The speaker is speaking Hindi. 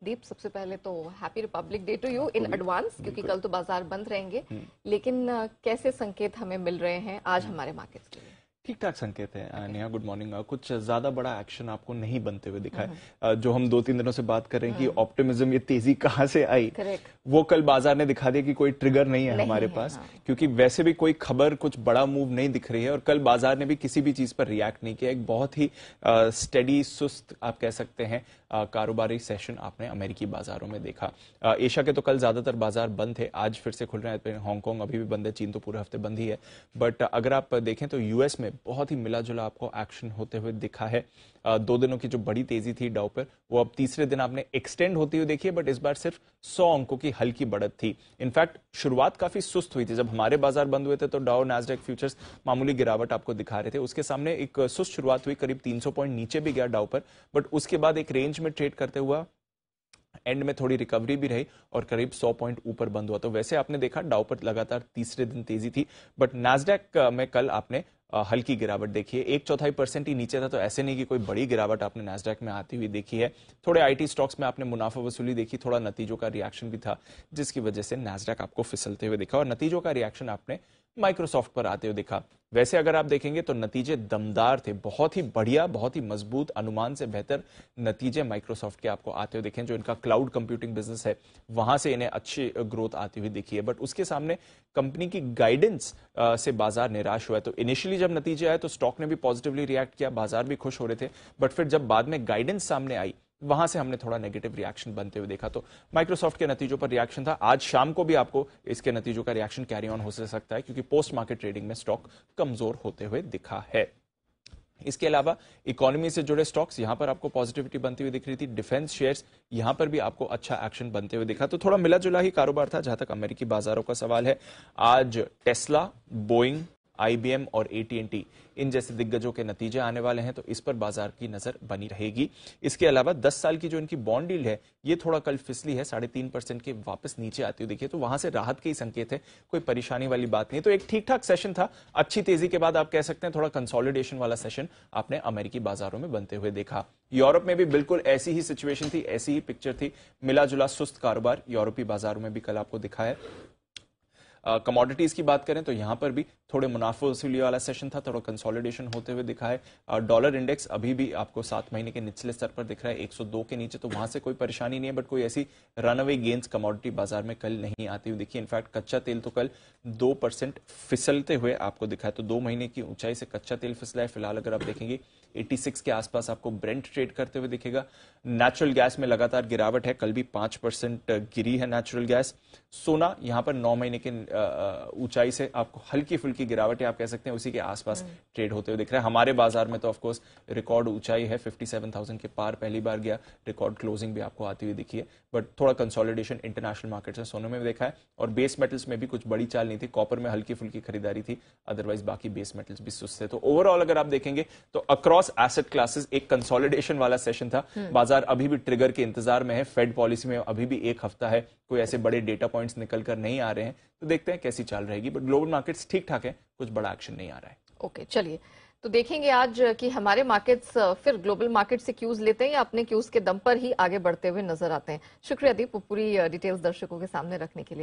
दीप, सबसे पहले तो happy republic day to you in advance, क्योंकि कल तो बाजार बंद रहेंगे। लेकिन कैसे संकेत हमें मिल रहे हैं आज हमारे मार्केट्स के लिए? ठीक ठाक संकेत है नेहा, गुड मॉर्निंग। कुछ ज्यादा बड़ा एक्शन आपको नहीं बनते हुए दिखा है। जो हम 2-3 दिनों से बात कर रहे हैं कि ऑप्टिमिज्म, ये तेजी कहां से आई, वो कल बाजार ने दिखा दिया कि कोई ट्रिगर नहीं है हमारे पास। क्योंकि वैसे भी कोई खबर, कुछ बड़ा मूव नहीं दिख रही है और कल बाजार ने भी किसी भी चीज पर रिएक्ट नहीं किया। एक बहुत ही स्टेडी, सुस्त आप कह सकते हैं कारोबारी सेशन आपने अमेरिकी बाजारों में देखा। एशिया के तो कल ज्यादातर बाजार बंद थे, आज फिर से खुल रहे हैं। हांगकांग अभी भी बंद है, चीन तो पूरे हफ्ते बंद ही है। बट अगर आप देखें तो यूएस में बहुत ही मिला जुला आपको एक्शन होते हुए दिखा है। 2 दिनों की जो बड़ी तेजी थी डाउ पर, वो अब तीसरे दिन आपने एक्सटेंड होती हुई देखी है, बट इस बार सिर्फ 100 अंकों की हल्की बढ़त थी। इनफैक्ट शुरुआत काफी सुस्त हुई थी। जब हमारे बाजार बंद हुए थे तो डाउ, नैस्डैक फ्यूचर्स मामूली गिरावट आपको दिखा रहे थे। उसके सामने एक सुस्त शुरुआत हुई, करीब 300 पॉइंट नीचे भी गया डाउ पर, बट उसके बाद एक रेंज में ट्रेड करते हुआ एंड में थोड़ी रिकवरी भी रही और करीब 100 पॉइंट ऊपर बंद हुआ। तो वैसे आपने देखा डाउ पर लगातार तीसरे दिन तेजी थी, बट नैस्डैक में कल आपने हल्की गिरावट देखी है। 1/4% ही नीचे था, तो ऐसे नहीं कि कोई बड़ी गिरावट आपने नैस्डैक में आती हुई देखी है। थोड़े आईटी स्टॉक्स में आपने मुनाफा वसूली देखी, थोड़ा नतीजों का रिएक्शन भी था, जिसकी वजह से नैस्डैक आपको फिसलते हुए दिखा और नतीजों का रिएक्शन आपने माइक्रोसॉफ्ट पर आते हुए दिखा। वैसे अगर आप देखेंगे तो नतीजे दमदार थे, बहुत ही बढ़िया, बहुत ही मजबूत, अनुमान से बेहतर नतीजे माइक्रोसॉफ्ट के आपको आते हुए दिखे। जो इनका क्लाउड कंप्यूटिंग बिजनेस है, वहां से इन्हें अच्छी ग्रोथ आती हुई दिखी है। बट उसके सामने कंपनी की गाइडेंस से बाजार निराश हुआ है। तो इनिशियली जब नतीजे आए तो स्टॉक ने भी पॉजिटिवली रिएक्ट किया, बाजार भी खुश हो रहे थे, बट फिर जब बाद में गाइडेंस सामने आई, वहां से हमने थोड़ा नेगेटिव रिएक्शन बनते हुए देखा। तो माइक्रोसॉफ्ट के नतीजों पर रिएक्शन था। आज शाम को भी आपको इसके नतीजों का रिएक्शन कैरी ऑन हो सकता है, क्योंकि पोस्ट मार्केट ट्रेडिंग में स्टॉक कमजोर होते हुए दिखा है। इसके अलावा इकोनॉमी से जुड़े स्टॉक्स, यहां पर आपको पॉजिटिविटी बनती हुई दिख रही थी। डिफेंस शेयर्स, यहां पर भी आपको अच्छा एक्शन बनते हुए दिखा। तो थोड़ा मिला जुला ही कारोबार था जहां तक अमेरिकी बाजारों का सवाल है। आज टेस्ला, बोइंग, IBM और AT&T इन जैसे दिग्गजों के नतीजे आने वाले हैं, तो इस पर बाजार की नजर बनी रहेगी। इसके अलावा 10 साल की जो इनकी बॉन्ड यील्ड है, ये थोड़ा कल फिसली है, 3.5% के वापस नीचे आती हुई देखिए, तो वहां से राहत के ही संकेत है, कोई परेशानी वाली बात नहीं। तो एक ठीक ठाक सेशन था। अच्छी तेजी के बाद आप कह सकते हैं थोड़ा कंसोलिडेशन वाला सेशन आपने अमेरिकी बाजारों में बनते हुए देखा। यूरोप में भी बिल्कुल ऐसी ही सिचुएशन थी, ऐसी ही पिक्चर थी। मिला जुला सुस्त कारोबार यूरोपीय बाजारों में भी कल आपको दिखा है। कमोडिटीज की बात करें तो यहां पर भी थोड़े मुनाफा वसूली वाला सेशन था, थोड़ा कंसोलिडेशन होते हुए दिखा है। डॉलर इंडेक्स अभी भी आपको 7 महीने के निचले स्तर पर दिख रहा है, 102 के नीचे, तो वहां से कोई परेशानी नहीं है। बट कोई ऐसी रनअवे गेन्स कमोडिटी बाजार में कल नहीं आती हुई दिखी। इनफैक्ट कच्चा तेल तो कल 2% फिसलते हुए आपको दिखा है, तो 2 महीने की ऊंचाई से कच्चा तेल फिसला है। फिलहाल अगर आप देखेंगे 86 के आसपास आपको ब्रेंट ट्रेड करते हुए दिखेगा। नेचुरल गैस में लगातार गिरावट है, कल भी 5% गिरी है नेचुरल गैस। सोना यहां पर 9 महीने के ऊंचाई से आपको हल्की फुल्की गिरावट है, आप कह सकते हैं उसी के आसपास ट्रेड होते हुए दिख रहा है। हमारे बाजार में तो ऑफ कोर्स रिकॉर्ड ऊंचाई है, 57,000 के पार पहली बार गया, रिकॉर्ड क्लोजिंग भी आपको आती हुई दिखी है। बट थोड़ा कंसोलिडेशन इंटरनेशनल मार्केट्स में, सोने में भी देखा है, और बेस मेटल्स में भी कुछ बड़ी चाल नहीं थी। कॉपर में हल्की फुल्की खरीदारी थी, अदरवाइज बाकी बेस मेटल्स भी सुस्त थे। तो ओवरऑल अगर आप देखेंगे तो अक्रॉस एसेट क्लासेस एक कंसोलिडेशन वाला सेशन था। बाजार अभी भी ट्रिगर के इंतजार में है। फेड पॉलिसी में अभी भी 1 हफ्ता है, कोई ऐसे बड़े डेटा पॉइंट्स निकल कर नहीं आ रहे हैं, तो देखते हैं कैसी चाल रहेगी। बट ग्लोबल मार्केट्स ठीक ठाक है, कुछ बड़ा एक्शन नहीं आ रहा है। ओके, चलिए तो देखेंगे आज कि हमारे मार्केट्स फिर ग्लोबल मार्केट से क्यूज लेते हैं या अपने क्यूज के दम पर ही आगे बढ़ते हुए नजर आते हैं। शुक्रिया दीप, पूरी डिटेल्स दर्शकों के सामने रखने के लिए।